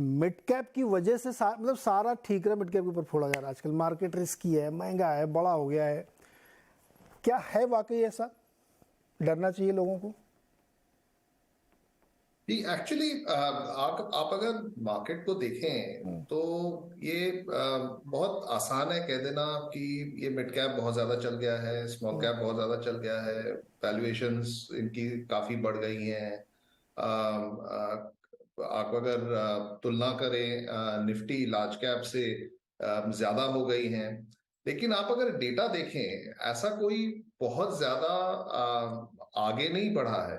Mid cap की वजह से मतलब सारा ठीक है, मिड कैप के ऊपर फोड़ा जा रहा है आजकल। मार्केट रिस्की है, महंगा है, बड़ा हो गया है। क्या है वाकई ऐसा? डरना चाहिए लोगों को? जी एक्चुअली आप अगर मार्केट को देखें तो ये बहुत आसान है कह देना कि ये मिड कैप बहुत ज्यादा चल गया है, स्मॉल कैप बहुत ज्यादा चल गया है, वैल्यूएशंस इनकी काफी बढ़ गई हैं। आप अगर तुलना करें निफ्टी लार्ज कैप से ज्यादा हो गई हैं। लेकिन आप अगर डेटा देखें ऐसा कोई बहुत ज्यादा आगे नहीं बढ़ा है।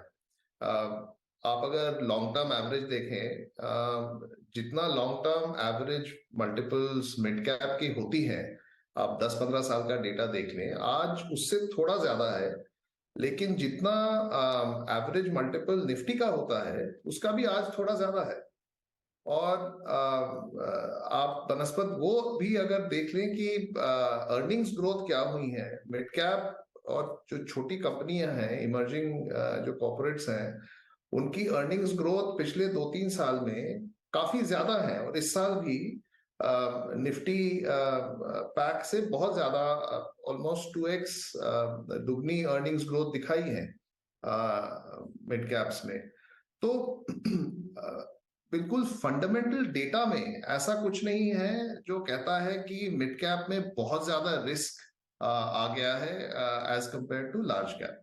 आप अगर लॉन्ग टर्म एवरेज देखें, जितना long term average multiples mid cap की होती है, आप 10-15 साल का डेटा देख लें, आज उससे थोड़ा ज्यादा है। लेकिन जितना एवरेज मल्टीपल निफ्टी का होता है उसका भी आज थोड़ा ज्यादा है। और आप बनस्पत वो भी अगर देख लें कि अर्निंग्स ग्रोथ क्या हुई है मिड कैप और जो छोटी कंपनियां हैं, इमर्जिंग जो कॉर्पोरेट्स हैं, उनकी अर्निंग्स ग्रोथ पिछले 2-3 साल में काफी ज्यादा है। और इस साल भी निफ्टी पैक से बहुत ज्यादा, ऑलमोस्ट 2x दुगनी अर्निंग्स ग्रोथ दिखाई है मिड कैप्स में। तो बिल्कुल फंडामेंटल डेटा में ऐसा कुछ नहीं है जो कहता है कि मिड कैप में बहुत ज्यादा रिस्क आ गया है as compare to large cap.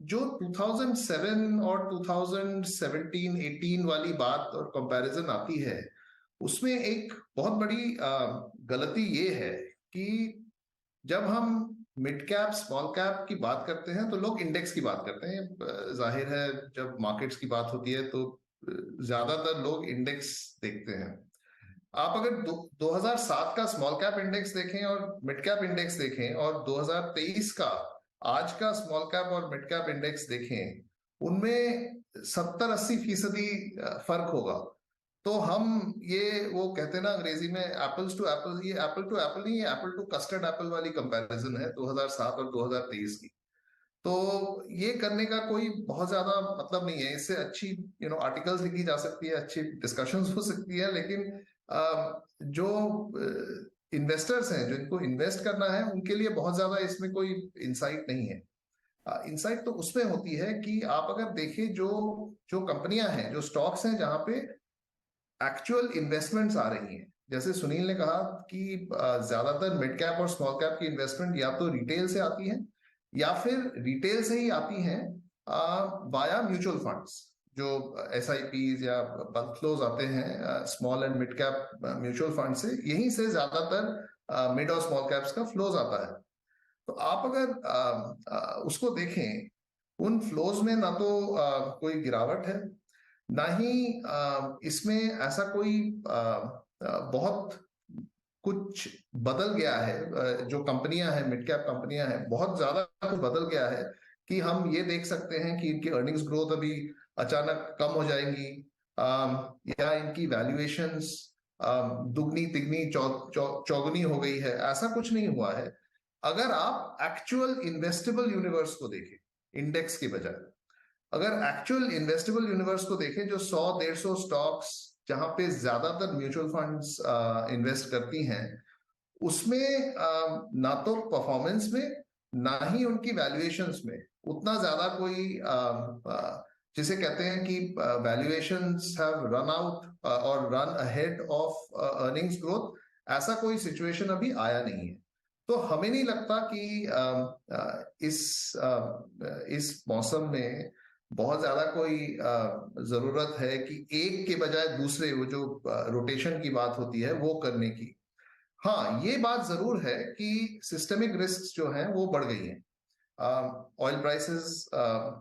जो 2007 और 2017-18 वाली बात और कंपैरिजन आती है, उसमें एक बहुत बड़ी गलती ये है कि जब हम मिड कैप स्मॉल कैप की बात करते हैं तो लोग इंडेक्स की बात करते हैं। जाहिर है जब मार्केट्स की बात होती है तो ज्यादातर लोग इंडेक्स देखते हैं। आप अगर 2007 का स्मॉल कैप इंडेक्स देखें और मिड कैप इंडेक्स देखें और 2023 का आज का स्मॉल कैप और मिड कैप इंडेक्स देखें, उनमें 70-80% फर्क होगा। तो हम ये वो कहते हैं ना अंग्रेजी में एप्पल्स टू एप्पल, ये एप्पल टू एप्पल नहीं, ये एप्पल टू कस्टर्ड एप्पल वाली कंपैरिजन है 2007 और 2023 की। तो ये करने का कोई बहुत ज्यादा मतलब नहीं है। इससे अच्छी आर्टिकल्स लिखी जा सकती है, अच्छी डिस्कशंस हो सकती है, लेकिन जो इन्वेस्टर्स हैं जिनको इन्वेस्ट करना है उनके लिए बहुत ज्यादा इसमें कोई इंसाइट नहीं है। इंसाइट तो उसमें होती है कि आप अगर देखें जो जो कंपनियां हैं, जो स्टॉक्स हैं जहां पे एक्चुअल इन्वेस्टमेंट्स आ रही हैं। जैसे सुनील ने कहा कि ज्यादातर मिड कैप और स्मॉल कैप की इन्वेस्टमेंट या तो रिटेल से आती है या फिर रिटेल से ही आती हैं वाया म्यूचुअल फंड्स। जो SIPs या बल्क फ्लोज आते हैं small and mid cap mutual fund से, यहीं से ज्यादातर मिड और स्मॉल कैप्स का फ्लोज आता है। तो आप अगर उसको देखें, उन फ्लोज में ना तो कोई गिरावट है, ना ही इसमें ऐसा कोई बहुत कुछ बदल गया है। जो कंपनियां हैं, मिड कैप कंपनियां हैं, बहुत ज्यादा कुछ बदल गया है कि हम ये देख सकते हैं कि इनकी अर्निंग्स ग्रोथ अभी अचानक कम हो जाएंगी, या इनकी वैल्यूएशंस दुगनी तिगनी चौगुनी हो गई है। ऐसा कुछ नहीं हुआ है। अगर आप एक्चुअल इन्वेस्टेबल यूनिवर्स को देखें इंडेक्स की बजाय, अगर एक्चुअल इन्वेस्टेबल यूनिवर्स को देखें, जो 100-150 स्टॉक्स जहां पे ज्यादातर म्यूचुअल फंड्स इन्वेस्ट करती हैं, उसमें ना तो परफॉर्मेंस में ना ही उनकी वैल्यूएशंस में उतना ज्यादा कोई जिसे कहते हैं कि वैल्यूएशंस हैव रन आउट और run ahead of earnings growth, ऐसा कोई सिचुएशन अभी आया नहीं है। तो हमें नहीं लगता कि इस मौसम में बहुत ज्यादा कोई जरूरत है कि एक के बजाय दूसरे, वो जो रोटेशन की बात होती है वो करने की। हाँ, ये बात जरूर है कि सिस्टमिक रिस्क जो हैं वो बढ़ गई हैं। ऑयल प्राइसेस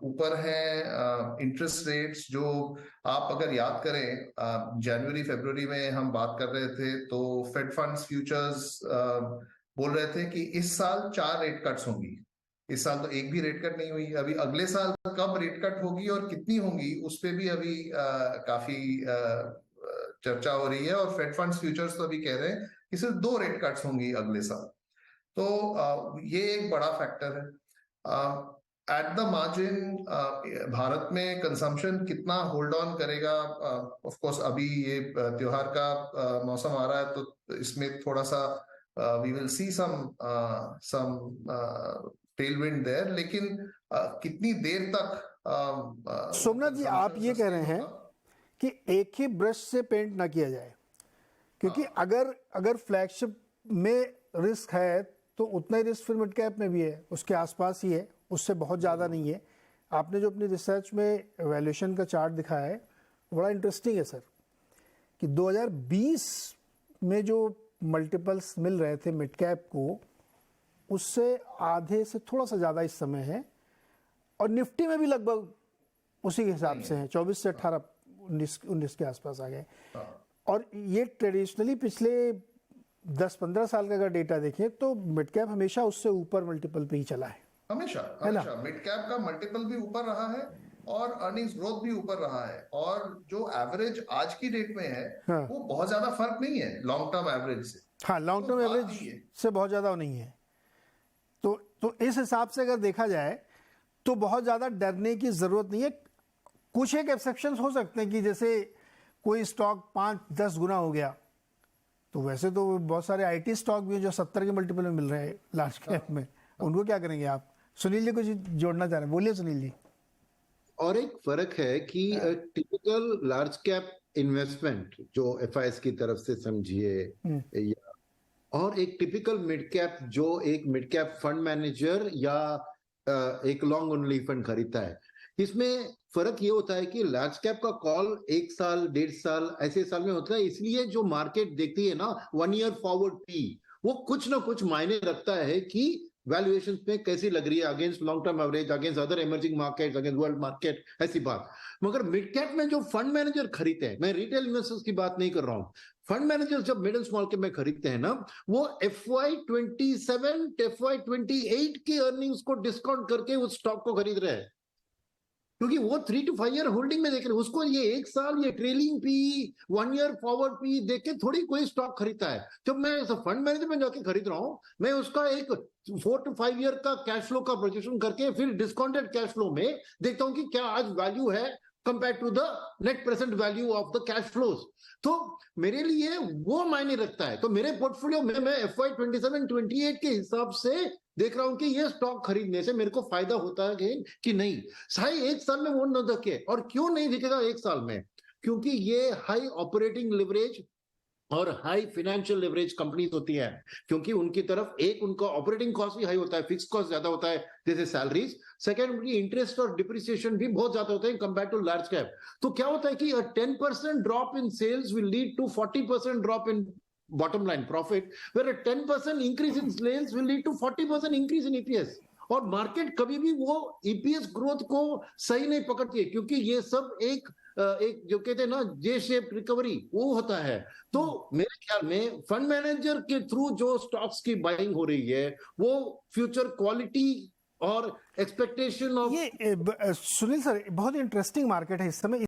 ऊपर हैं, इंटरेस्ट रेट्स जो आप अगर याद करें जनवरी फरवरी में हम बात कर रहे थे तो फेड फंड्स फ्यूचर्स बोल रहे थे कि इस साल 4 रेट कट्स होंगी। इस साल तो एक भी रेट कट नहीं हुई। अभी अगले साल कब रेट कट होगी और कितनी होंगी उस पर भी अभी काफी चर्चा हो रही है। और फेड फंड्स फ्यूचर्स तो अभी कह रहे हैं कि सिर्फ 2 रेट कट्स होंगी अगले साल। तो ये एक बड़ा फैक्टर है। एट द मार्जिन भारत में कंजम्पशन कितना होल्ड ऑन करेगा? ऑफ कोर्स अभी ये त्योहार का मौसम आ रहा है, तो इसमें थोड़ा सा we will see some tailwind there, लेकिन कितनी देर तक सोमनाथ जी, आप ये कह रहे हैं कि एक ही ब्रश से पेंट ना किया जाए, क्योंकि अगर फ्लैगशिप में रिस्क है तो उतना ही रिस्क फिर मिड कैप में भी है, उसके आसपास ही है, उससे बहुत ज़्यादा नहीं है। आपने जो अपनी रिसर्च में वैल्यूएशन का चार्ट दिखाया है बड़ा इंटरेस्टिंग है सर, कि 2020 में जो मल्टीपल्स मिल रहे थे मिड कैप को, उससे आधे से थोड़ा सा ज़्यादा इस समय है, और निफ्टी में भी लगभग उसी के हिसाब से है, 24 से 18 19 के आसपास आ गए। और ये ट्रेडिशनली पिछले 10-15 साल का अगर डेटा देखें तो मिड कैप हमेशा उससे ऊपर मल्टीपल पे ही चला है। हमेशा मिड कैप का मल्टीपल भी ऊपर रहा है और अर्निंग्स ग्रोथ भी ऊपर रहा है, और जो एवरेज आज की डेट में है वो बहुत ज्यादा फर्क नहीं है लॉन्ग टर्म एवरेज से। हाँ, लॉन्ग टर्म एवरेज से बहुत ज्यादा नहीं है। तो इस हिसाब से अगर देखा जाए तो बहुत ज्यादा डरने की जरूरत नहीं है। कुछ एक एक्सेप्शंस हो सकते हैं कि जैसे कोई स्टॉक 5-10 गुना हो गया, तो वैसे तो बहुत सारे आईटी स्टॉक भी हैं जो 70 के मल्टीपल में मिल रहे हैं लार्ज कैप में, उनको क्या करेंगे आप? सुनील जी कुछ जोड़ना चाह रहे हैं, बोलिए सुनील जी। और एक फर्क है कि टिपिकल लार्ज कैप इन्वेस्टमेंट जो एफआईएस की तरफ से समझिए, या और एक टिपिकल मिड कैप जो एक मिड कैप फंड मैनेजर या एक लॉन्ग ओनली फंड खरीदता है, इसमें फर्क ये होता है कि लार्ज कैप का कॉल 1 साल 1.5 साल ऐसे साल में होता है, इसलिए जो मार्केट देखती है ना 1 ईयर फॉरवर्ड पी, वो कुछ ना कुछ मायने रखता है कि वैल्यूएशन में कैसी लग रही है against long term average, against other emerging market, against world market, ऐसी बात। मगर मिड कैप में जो फंड मैनेजर खरीदते हैं, मैं रिटेल इन्वेस्टर्स की बात नहीं कर रहा हूं, फंड मैनेजर जब मिड एंड स्मॉल कैप में खरीदते हैं ना, वो FY27 FY28 के अर्निंग्स को डिस्काउंट करके उस स्टॉक को खरीद रहे हैं, क्योंकि वो 3 to 5 ईयर होल्डिंग में देख रहे हैं। उसको ये 1 साल, ये trailing P, 1 year forward P देख के थोड़ी कोई स्टॉक खरीदता है। जब मैं फंड मैनेजर में जाके खरीद रहा हूं, मैं उसका एक 4 to 5 ईयर का कैश फ्लो का प्रोजेक्शन करके फिर डिस्काउंटेड कैश फ्लो में देखता हूं कि क्या आज वैल्यू है compare to the net present value of the cash flows. तो मेरे लिए वो मायने रखता है। तो मेरे पोर्टफोलियो में मैं FY27-28 के हिसाब से देख रहा हूं कि ये स्टॉक खरीदने से मेरे को फायदा होता है कि नहीं। शायद 1 साल में वो न दिखे, और क्यों नहीं दिखेगा 1 साल में? क्योंकि ये हाई ऑपरेटिंग लिवरेज और हाई फाइनेंशियल लिवरेज कंपनीज होती है, क्योंकि उनकी तरफ एक उनका ऑपरेटिंग कॉस्ट भी हाई होता है, फिक्स कॉस्ट ज्यादा होता है जैसे सैलरीज, सेकंड उनकी इंटरेस्ट और डिप्रिसिएशन भी बहुत ज्यादा होते हैं कंपेयर टू लार्ज कैप। तो क्या होता है कि 10% drop in sales will lead to 40% drop in bottom line profit, where a 10% increase in sales will lead to 40% increase in EPS। और मार्केट कभी भी वो EPS ग्रोथ को सही नहीं पकड़ती है, क्योंकि ये सब एक जो कहते हैं ना जे शेप रिकवरी वो होता है। तो मेरे ख्याल में फंड मैनेजर के थ्रू जो स्टॉक्स की बाइंग हो रही है वो फ्यूचर क्वालिटी और एक्सपेक्टेशन ऑफ। ये सुनील सर बहुत इंटरेस्टिंग मार्केट है इस समय।